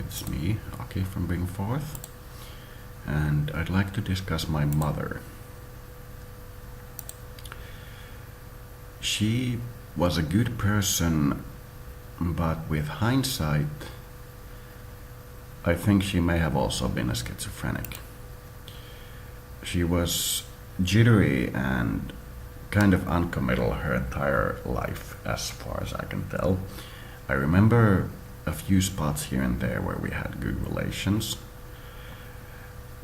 it's me, Aki from Bring Forth, and I'd like to discuss my mother. She was a good person, but with hindsight, I think she may have also been a schizophrenic. She was jittery and kind of uncommittal her entire life, as far as I can tell. I remember a few spots here and there where we had good relations,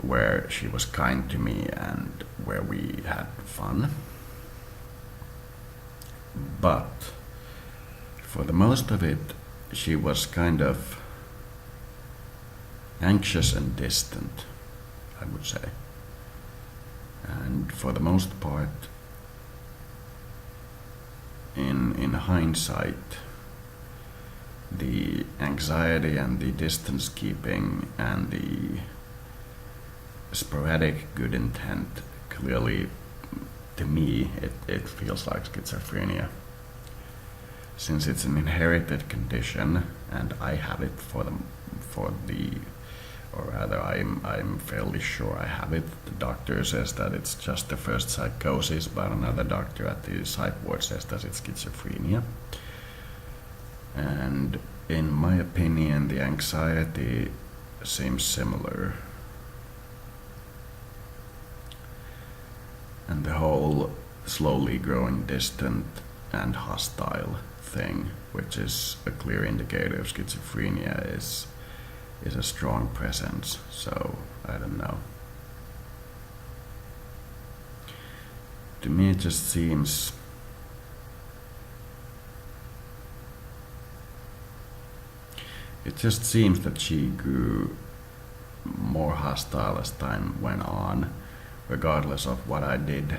where she was kind to me and where we had fun. But for the most of it, she was kind of anxious and distant, I would say. And for the most part, in hindsight, the anxiety and the distance keeping and the sporadic good intent, clearly to me it feels like schizophrenia, since it's an inherited condition and I have it or rather I'm fairly sure I have it. The doctor says that it's just the first psychosis, but another doctor at the psych ward says that it's schizophrenia. And in my opinion, the anxiety seems similar. And the whole slowly growing distant and hostile thing, which is a clear indicator of schizophrenia, is a strong presence. So I don't know. To me it just seems that she grew more hostile as time went on, regardless of what I did.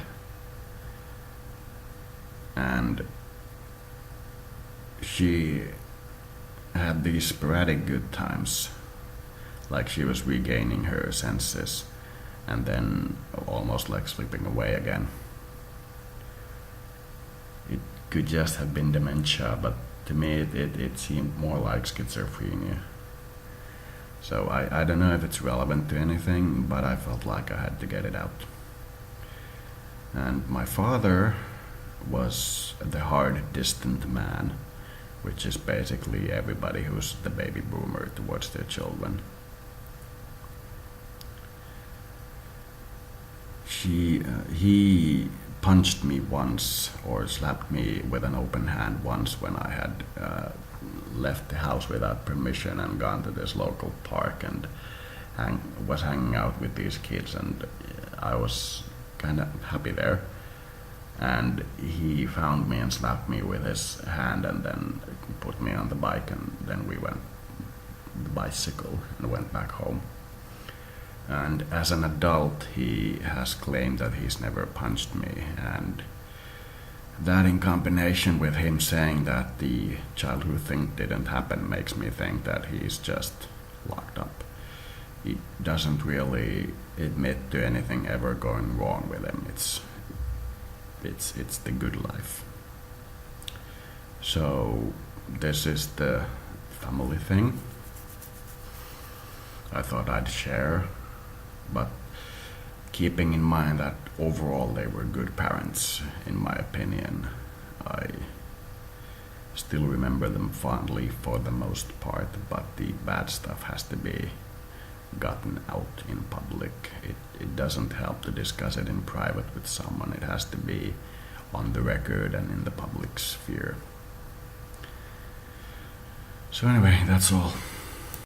And she had these sporadic good times, like she was regaining her senses and then almost like slipping away again. It could just have been dementia, but to me it seemed more like schizophrenia. So I don't know if it's relevant to anything, but I felt like I had to get it out. And my father was the hard, distant man, which is basically everybody who's the baby boomer towards their children. He punched me once or slapped me with an open hand once when I had left the house without permission and gone to this local park and was hanging out with these kids, and I was kind of happy there. And he found me and slapped me with his hand and then put me on the bike, and then we went the bicycle and went back home. And as an adult, he has claimed that he's never punched me, and that in combination with him saying that the childhood thing didn't happen makes me think that he's just locked up. He doesn't really admit to anything ever going wrong with him. It's the good life. So this is the family thing I thought I'd share, but keeping in mind that overall they were good parents, in my opinion. I still remember them fondly for the most part, but the bad stuff has to be gotten out in public. It doesn't help to discuss it in private with someone. It has to be on the record and in the public sphere. So anyway, that's all.